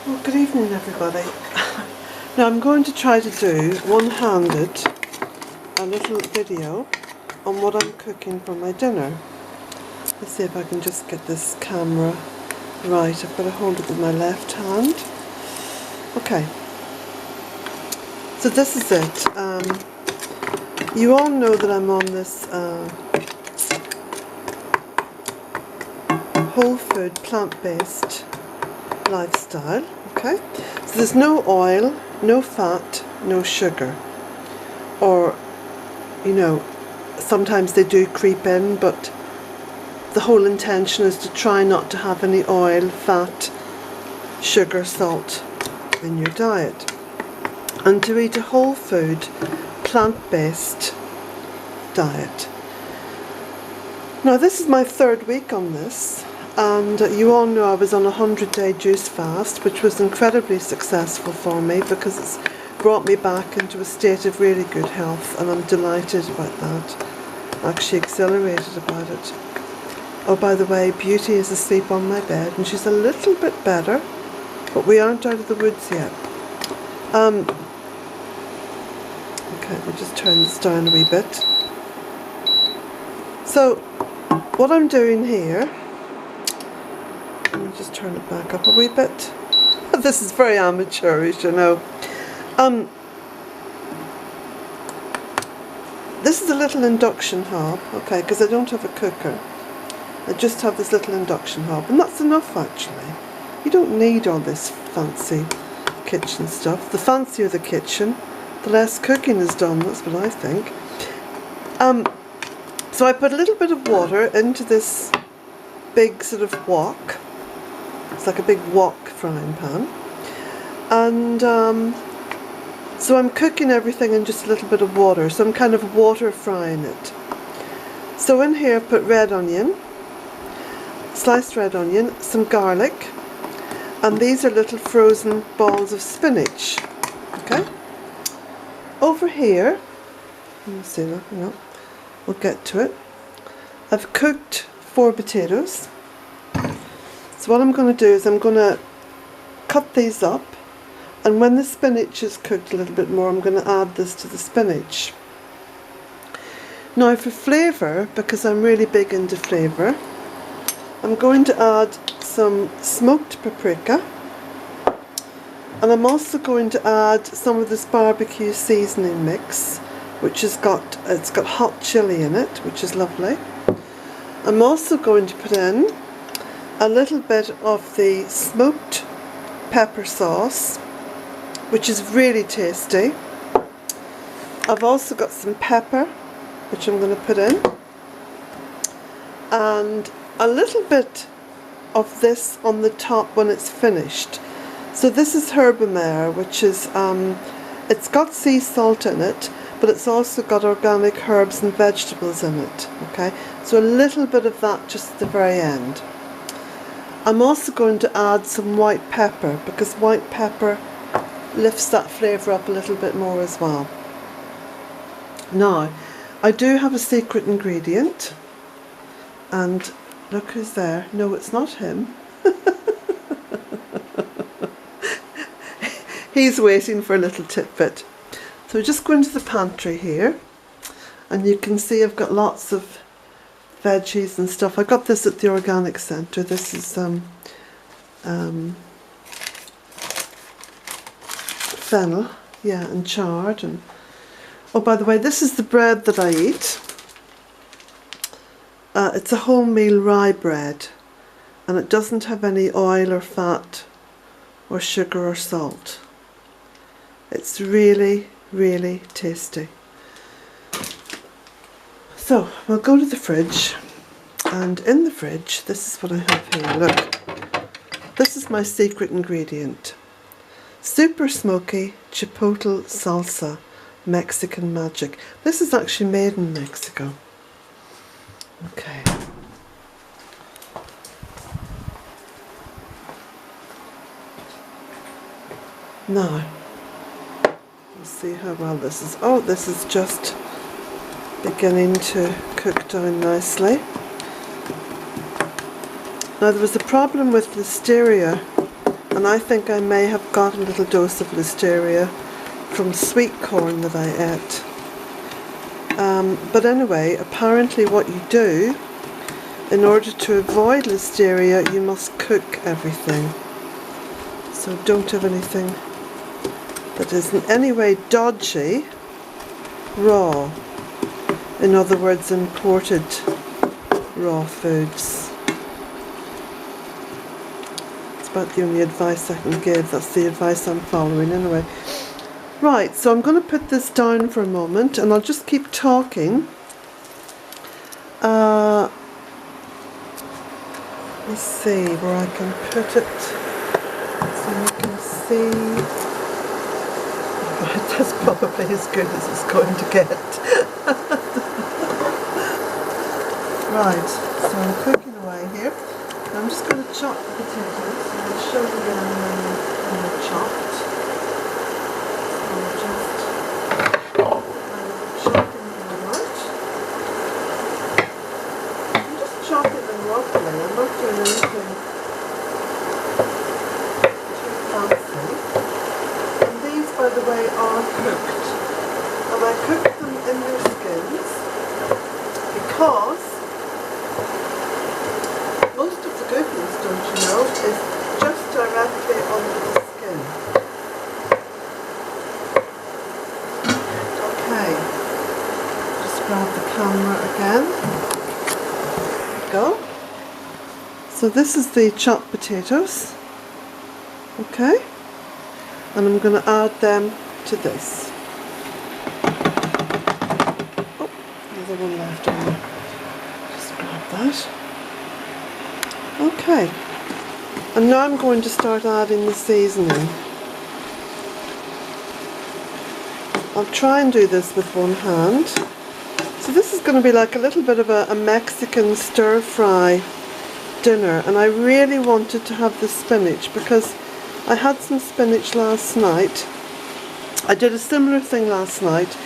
Well, good evening everybody. Now I'm going to try to do one-handed a little video on what I'm cooking for my dinner. Let's see if I can just get this camera right. I've got to hold it with my left hand. Okay, so this is it. You all know that I'm on this whole food, plant-based lifestyle. Okay, so there's no oil, no fat, no sugar. Or, you know, sometimes they do creep in, but the whole intention is to try not to have any oil, fat, sugar, salt in your diet, and to eat a whole food, plant-based diet. Now this is my third week on this, and you all know I was on a 100-day juice fast, which was incredibly successful for me because it's brought me back into a state of really good health, and I'm delighted about that. Actually exhilarated about it. Oh, by the way, Beauty is asleep on my bed and she's a little bit better, but we aren't out of the woods yet. Okay, we'll just turn this down a wee bit. So what I'm doing here, let me just turn it back up a wee bit. This is very amateurish, you know. This is a little induction hob, okay, because I don't have a cooker. I just have this little induction hob, and that's enough actually. You don't need all this fancy kitchen stuff. The fancier the kitchen, the less cooking is done, that's what I think. So I put a little bit of water into this big sort of wok. It's like a big wok frying pan. And so I'm cooking everything in just a little bit of water, so I'm kind of water frying it. So in here I've put red onion, sliced red onion, some garlic, and these are little frozen balls of spinach. Okay. Over here, let me see that, no, we'll get to it. I've cooked 4 potatoes. So what I'm going to do is I'm going to cut these up, and when the spinach is cooked a little bit more, I'm going to add this to the spinach. Now for flavour, because I'm really big into flavour, I'm going to add some smoked paprika, and I'm also going to add some of this barbecue seasoning mix, which has got, it's got hot chilli in it, which is lovely. I'm also going to put in a little bit of the smoked pepper sauce, which is really tasty. I've also got some pepper, which I'm going to put in, and a little bit of this on the top when it's finished. So this is herbamare, which is, it's got sea salt in it, but it's also got organic herbs and vegetables in it. Okay, so a little bit of that just at the very end. I'm also going to add some white pepper, because white pepper lifts that flavour up a little bit more as well. Now, I do have a secret ingredient, and look who's there. No, it's not him. He's waiting for a little tidbit. So we just go into the pantry here, and you can see I've got lots of veggies and stuff. I got this at the organic centre. This is fennel, yeah, and chard. And oh, by the way, this is the bread that I eat. It's a wholemeal rye bread, and it doesn't have any oil or fat or sugar or salt. It's really, really tasty. So we'll go to the fridge, and in the fridge, this is what I have here. Look, this is my secret ingredient: super smoky chipotle salsa, Mexican magic. This is actually made in Mexico. Okay. Now, let's see how well this is. Oh, this is just beginning to cook down nicely. Now there was a problem with listeria and I think I may have got a little dose of listeria from sweet corn that I ate. But anyway, apparently what you do in order to avoid listeria, you must cook everything. So don't have anything that is in any way dodgy raw. In other words, imported raw foods. It's about the only advice I can give. That's the advice I'm following anyway. Right, so I'm going to put this down for a moment and I'll just keep talking. Let's see where I can put it so you can see. Right, that's probably as good as it's going to get. Right, so I'm cooking away here. I'm just going to chop the potatoes and I'll show you when they're chopped. I'm not doing anything too fancy. And these, by the way, are cooked. And I cook them in their skins because most of the goodness, don't you know, is just directly under the skin. Okay, just grab the camera again. There we go. So this is the chopped potatoes, okay, and I'm going to add them to this. Oh, there's one left on there. Just grab that. Okay, and now I'm going to start adding the seasoning. I'll try and do this with one hand. So this is going to be like a little bit of a Mexican stir-fry dinner, and I really wanted to have the spinach because I had some spinach last night. I did a similar thing last night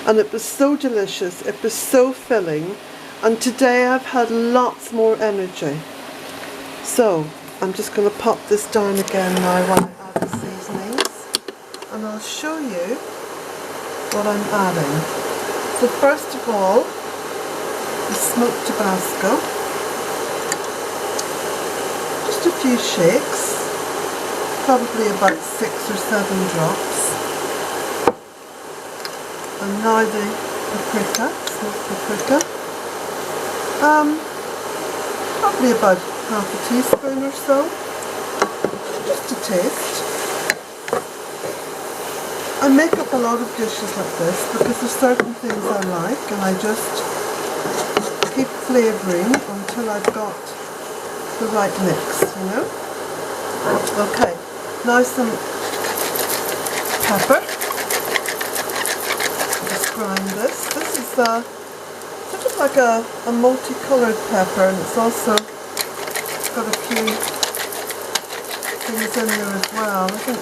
and it was so delicious, it was so filling, and today I've had lots more energy. So I'm just going to pop this down again now while I add the seasonings, and I'll show you what I'm adding. So first of all, the smoked Tabasco. Just a few shakes, probably about 6 or 7 drops. And now the paprika, smoked paprika. Probably about half a teaspoon or so, just a taste. I make up a lot of dishes like this because there's certain things I like and I just keep flavouring until I've got the right mix, you know. Okay, now some pepper. Just grind this. This is sort of like a multicoloured pepper, and it's also got a few things in there as well. I think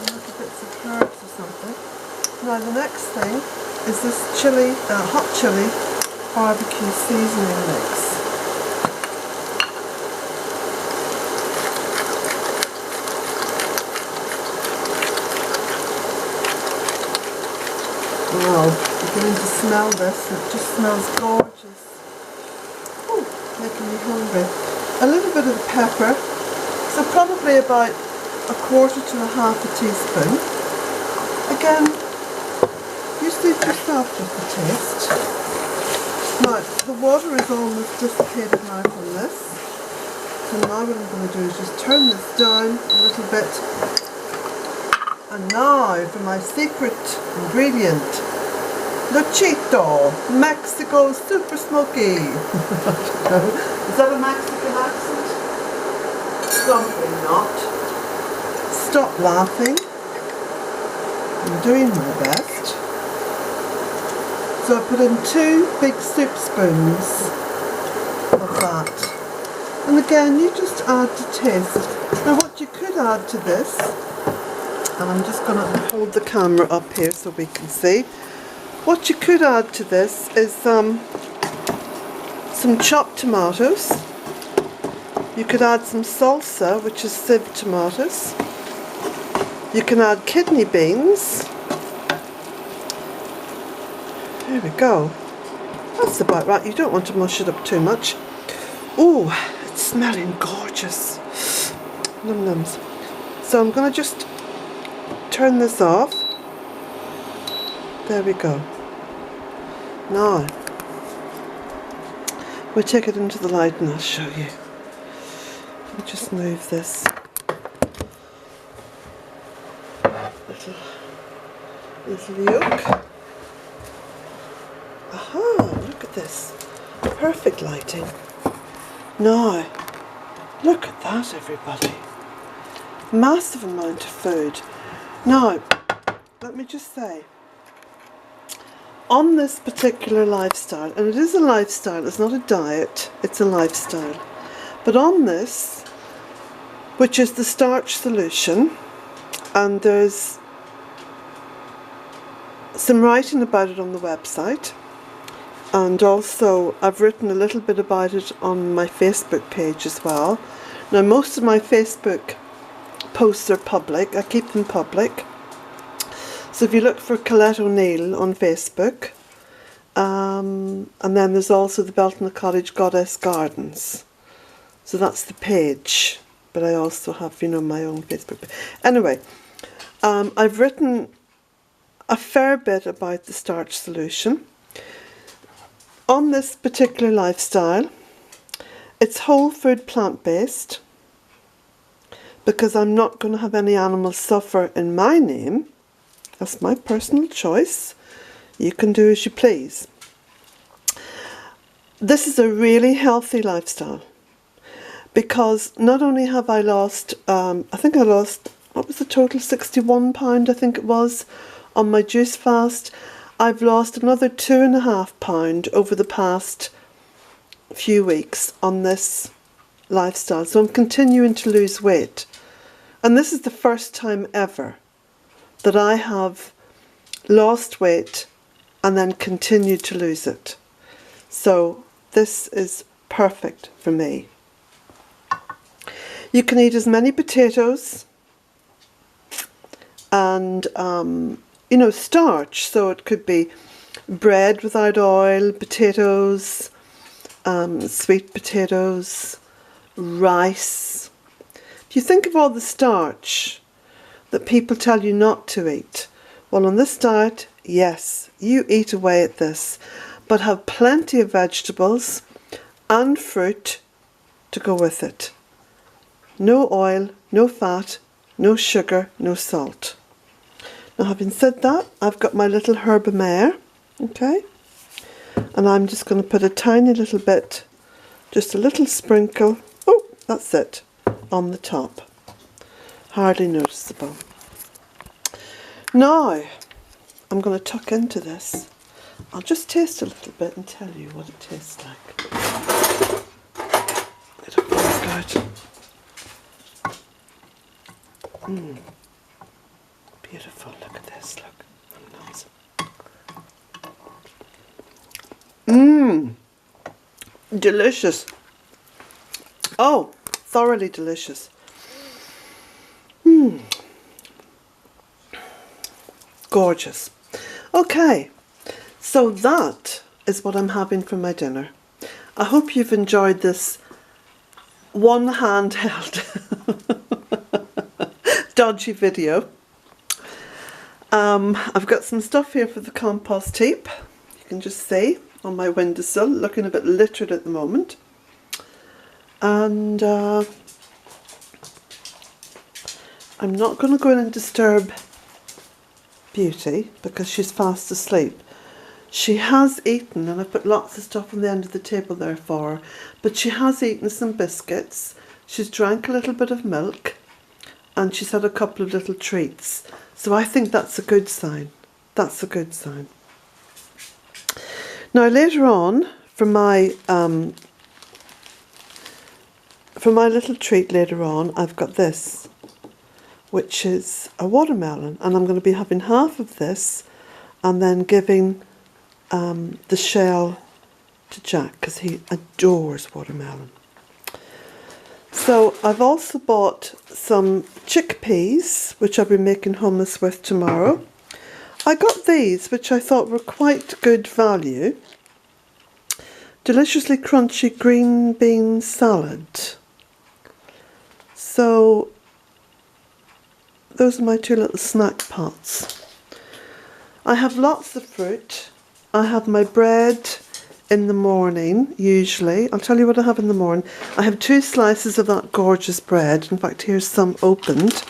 little bits of herbs or something. Now the next thing is this chili, hot chili barbecue seasoning mix. Wow, beginning to smell this. It just smells gorgeous. Oh, making me hungry. A little bit of pepper, so probably about 1/4 to 1/2 teaspoon. Again, you suit yourself with the taste. Now, the water is almost dissipated now from this. So now what I'm going to do is just turn this down a little bit. And now for my secret ingredient, Luchito, Mexico Super Smoky. Is that a Mexican accent? Probably not. Stop laughing. I'm doing my best. So I put in 2 big soup spoons of that. And again, you just add to taste. Now what you could add to this, and I'm just going to hold the camera up here so we can see. What you could add to this is some chopped tomatoes, You could add some salsa, which is sieved tomatoes. You can add kidney beans. There we go. That's about right. You don't want to mush it up too much. Ooh, it's smelling gorgeous. Num nums. So I'm going to just turn this off. There we go. Now, we'll take it into the light and I'll show you. Let me just move this little yolk. Aha, look at this. Perfect lighting. Now, look at that, everybody. Massive amount of food. Now, let me just say, on this particular lifestyle, and it is a lifestyle, it's not a diet, it's a lifestyle. But on this, which is the starch solution, and there's some writing about it on the website, and also I've written a little bit about it on my Facebook page as well. Now most of my Facebook posts are public, I keep them public. So if you look for Colette O'Neill on Facebook, and then there's also the Bealtaine Cottage Goddess Gardens. So that's the page, but I also have, you know, my own Facebook page. Anyway, I've written a fair bit about the starch solution. On this particular lifestyle, it's whole food plant-based, because I'm not going to have any animals suffer in my name. That's my personal choice. You can do as you please. This is a really healthy lifestyle, because not only have I lost, I think I lost, what was the total, 61 pound I think it was, on my juice fast. I've lost another 2.5 pound over the past few weeks on this lifestyle. So I'm continuing to lose weight. And this is the first time ever that I have lost weight and then continued to lose it. So this is perfect for me. You can eat as many potatoes and you know, starch, so it could be bread without oil, potatoes, sweet potatoes, rice. If you think of all the starch that people tell you not to eat, well, on this diet, yes, you eat away at this, but have plenty of vegetables and fruit to go with it. No oil, no fat, no sugar, no salt. Now, having said that, I've got my little herb mare, okay, and I'm just going to put a tiny little bit, just a little sprinkle, oh, that's it, on the top. Hardly noticeable. Now, I'm going to tuck into this. I'll just taste a little bit and tell you what it tastes like. It'll work out. Beautiful, look at this, look. Delicious. Oh, thoroughly delicious. Gorgeous. Okay, so that is what I'm having for my dinner. I hope you've enjoyed this one handheld dodgy video. I've got some stuff here for the compost heap. You can just see on my windowsill, looking a bit littered at the moment. And I'm not going to go in and disturb Beauty because she's fast asleep. She has eaten, and I've put lots of stuff on the end of the table there for her, but she has eaten some biscuits, she's drank a little bit of milk, and she's had a couple of little treats. So I think that's a good sign. That's a good sign. Now later on, for my little treat later on, I've got this, which is a watermelon, and I'm going to be having half of this and then giving the shell to Jack because he adores watermelon. So I've also bought some chickpeas, which I'll be making hummus with tomorrow. I got these, which I thought were quite good value. Deliciously crunchy green bean salad. So those are my two little snack pots. I have lots of fruit. I have my bread in the morning, usually. I'll tell you what I have in the morning. I have 2 slices of that gorgeous bread. In fact, here's some opened.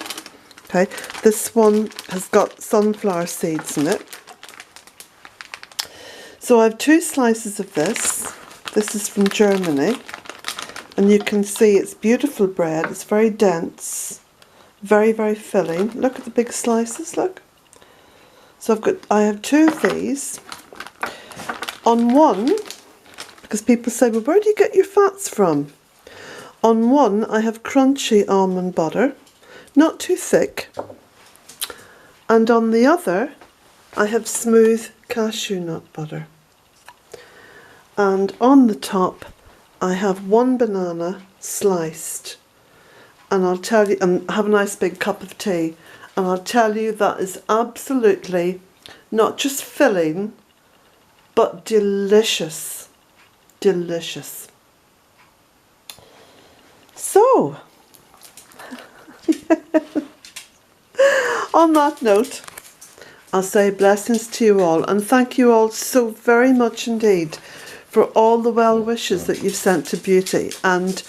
Okay, this one has got sunflower seeds in it. So I have 2 slices of this. This is from Germany. And you can see it's beautiful bread. It's very dense. Very, very filling. Look at the big slices, look. So I have 2 of these. On one, because people say, well, where do you get your fats from? On one, I have crunchy almond butter, not too thick. And on the other, I have smooth cashew nut butter. And on the top, I have 1 banana sliced. And I'll tell you, and have a nice big cup of tea. And I'll tell you that is absolutely not just filling, but delicious. Delicious. So, on that note, I'll say blessings to you all, and thank you all so very much indeed for all the well wishes that you've sent to Beauty. And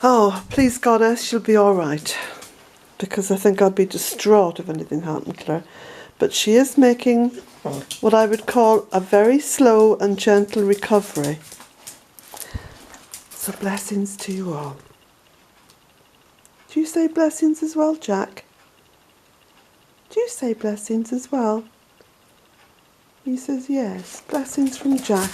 oh, please Goddess, she'll be all right, because I think I'd be distraught if anything happened to her. But she is making what I would call a very slow and gentle recovery. So blessings to you all. Do you say blessings as well, Jack? Do you say blessings as well? He says yes. Blessings from Jack.